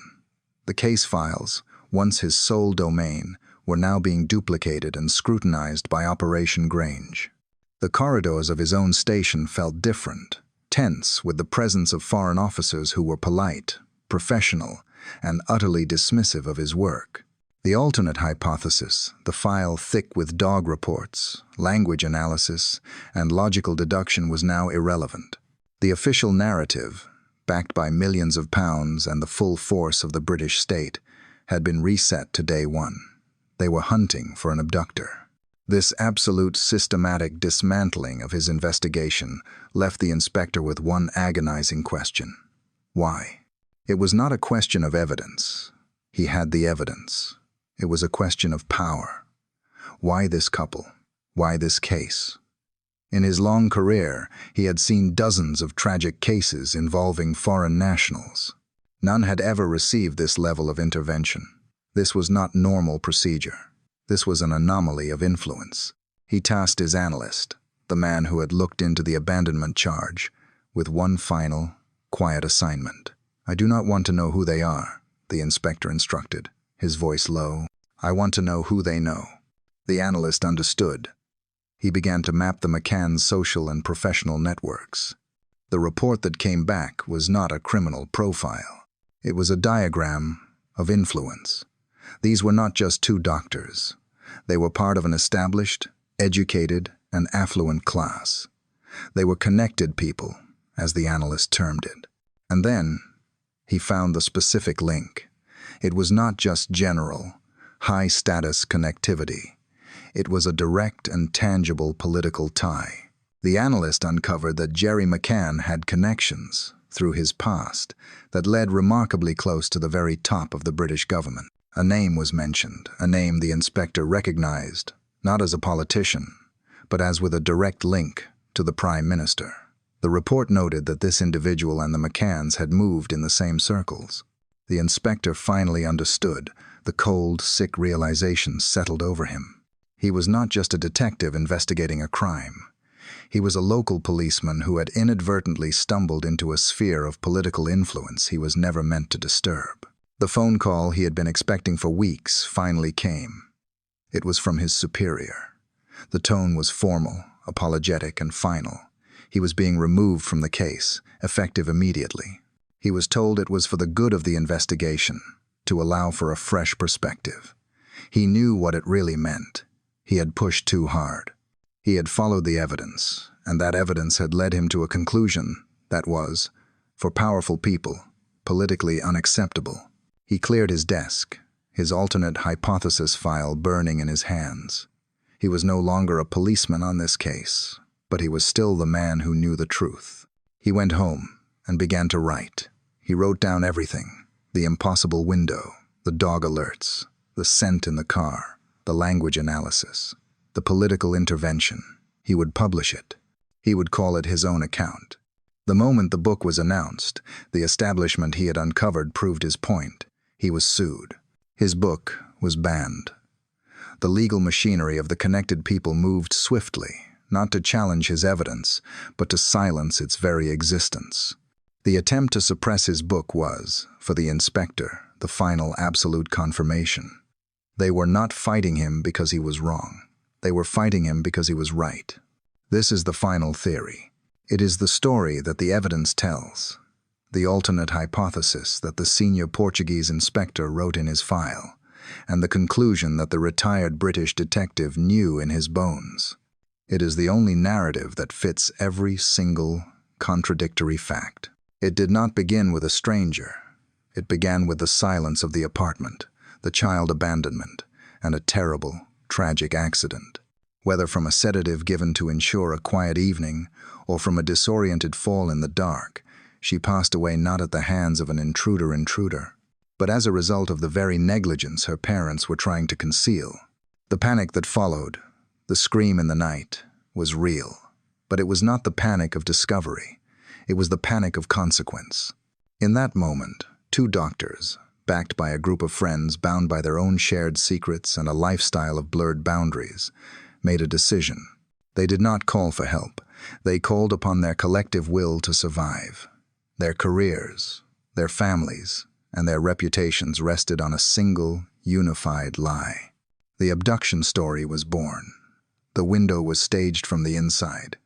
The case files, once his sole domain, were now being duplicated and scrutinized by Operation Grange. The corridors of his own station felt different, tense with the presence of foreign officers who were polite, professional, and utterly dismissive of his work. The alternate hypothesis, the file thick with dog reports, language analysis, and logical deduction, was now irrelevant. The official narrative, backed by millions of pounds and the full force of the British state, had been reset to day one. They were hunting for an abductor. This absolute systematic dismantling of his investigation left the inspector with one agonizing question. Why? It was not a question of evidence. He had the evidence. It was a question of power. Why this couple? Why this case? In his long career, he had seen dozens of tragic cases involving foreign nationals. None had ever received this level of intervention. This was not normal procedure. This was an anomaly of influence. He tasked his analyst, the man who had looked into the abandonment charge, with one final, quiet assignment. "I do not want to know who they are," the inspector instructed, his voice low. "I want to know who they know." The analyst understood. He began to map the McCann's social and professional networks. The report that came back was not a criminal profile. It was a diagram of influence. These were not just two doctors. They were part of an established, educated, and affluent class. They were connected people, as the analyst termed it. And then he found the specific link. It was not just general, high-status connectivity. It was a direct and tangible political tie. The analyst uncovered that Gerry McCann had connections, through his past, that led remarkably close to the very top of the British government. A name was mentioned, a name the inspector recognized, not as a politician, but as with a direct link to the Prime Minister. The report noted that this individual and the McCanns had moved in the same circles. The inspector finally understood. The cold, sick realization settled over him. He was not just a detective investigating a crime. He was a local policeman who had inadvertently stumbled into a sphere of political influence he was never meant to disturb. The phone call he had been expecting for weeks finally came. It was from his superior. The tone was formal, apologetic, and final. He was being removed from the case, effective immediately. He was told it was for the good of the investigation, to allow for a fresh perspective. He knew what it really meant. He had pushed too hard. He had followed the evidence, and that evidence had led him to a conclusion that was, for powerful people, politically unacceptable. He cleared his desk, his alternate hypothesis file burning in his hands. He was no longer a policeman on this case, but he was still the man who knew the truth. He went home and began to write. He wrote down everything: the impossible window, the dog alerts, the scent in the car, the language analysis, the political intervention. He would publish it. He would call it his own account. The moment the book was announced, the establishment he had uncovered proved his point. He was sued. His book was banned. The legal machinery of the connected people moved swiftly, not to challenge his evidence, but to silence its very existence. The attempt to suppress his book was, for the inspector, the final absolute confirmation. They were not fighting him because he was wrong. They were fighting him because he was right. This is the final theory. It is the story that the evidence tells, the alternate hypothesis that the senior Portuguese inspector wrote in his file, and the conclusion that the retired British detective knew in his bones. It is the only narrative that fits every single contradictory fact. It did not begin with a stranger. It began with the silence of the apartment, the child abandonment, and a terrible, tragic accident. Whether from a sedative given to ensure a quiet evening, or from a disoriented fall in the dark, she passed away not at the hands of an intruder, but as a result of the very negligence her parents were trying to conceal. The panic that followed, the scream in the night, was real, but it was not the panic of discovery. It was the panic of consequence. In that moment, two doctors, backed by a group of friends bound by their own shared secrets and a lifestyle of blurred boundaries, made a decision. They did not call for help. They called upon their collective will to survive. Their careers, their families, and their reputations rested on a single, unified lie. The abduction story was born. The window was staged from the inside.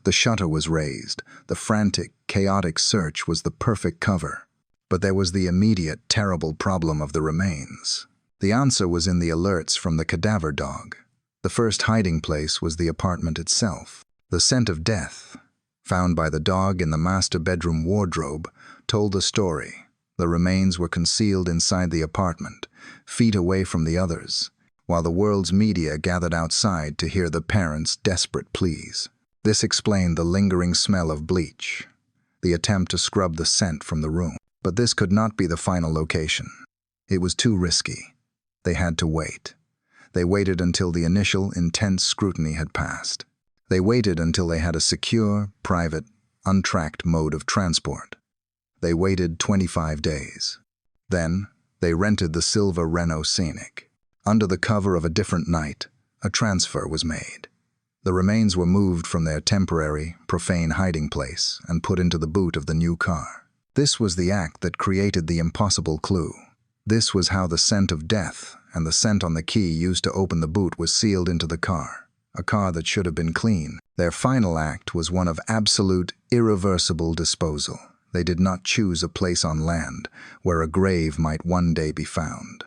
The shutter was raised. The frantic, chaotic search was the perfect cover. But there was the immediate, terrible problem of the remains. The answer was in the alerts from the cadaver dog. The first hiding place was the apartment itself. The scent of death, found by the dog in the master bedroom wardrobe, told the story. The remains were concealed inside the apartment, feet away from the others, while the world's media gathered outside to hear the parents' desperate pleas. This explained the lingering smell of bleach, the attempt to scrub the scent from the room. But this could not be the final location. It was too risky. They had to wait. They waited until the initial, intense scrutiny had passed. They waited until they had a secure, private, untracked mode of transport. They waited 25 days. Then, they rented the silver Renault Scenic. Under the cover of a different night, a transfer was made. The remains were moved from their temporary, profane hiding place and put into the boot of the new car. This was the act that created the impossible clue. This was how the scent of death and the scent on the key used to open the boot was sealed into the car, a car that should have been clean. Their final act was one of absolute, irreversible disposal. They did not choose a place on land where a grave might one day be found.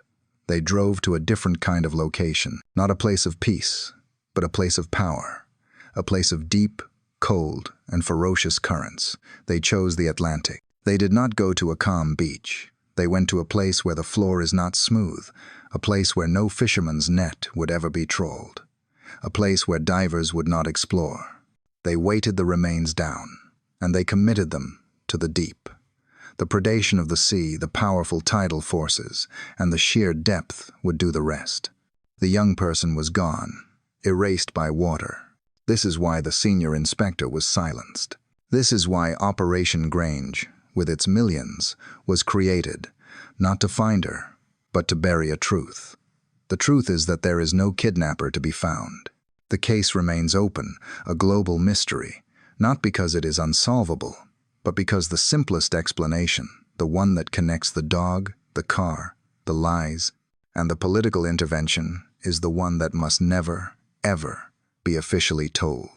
They drove to a different kind of location, not a place of peace, but a place of power, a place of deep, cold, and ferocious currents. They chose the Atlantic. They did not go to a calm beach. They went to a place where the floor is not smooth, a place where no fisherman's net would ever be trawled, a place where divers would not explore. They weighted the remains down, and they committed them to the deep. The predation of the sea, the powerful tidal forces, and the sheer depth would do the rest. The young person was gone, erased by water. This is why the senior inspector was silenced. This is why Operation Grange, with its millions, was created, not to find her, but to bury a truth. The truth is that there is no kidnapper to be found. The case remains open, a global mystery, not because it is unsolvable, but because the simplest explanation, the one that connects the dog, the car, the lies, and the political intervention, is the one that must never, ever be officially told.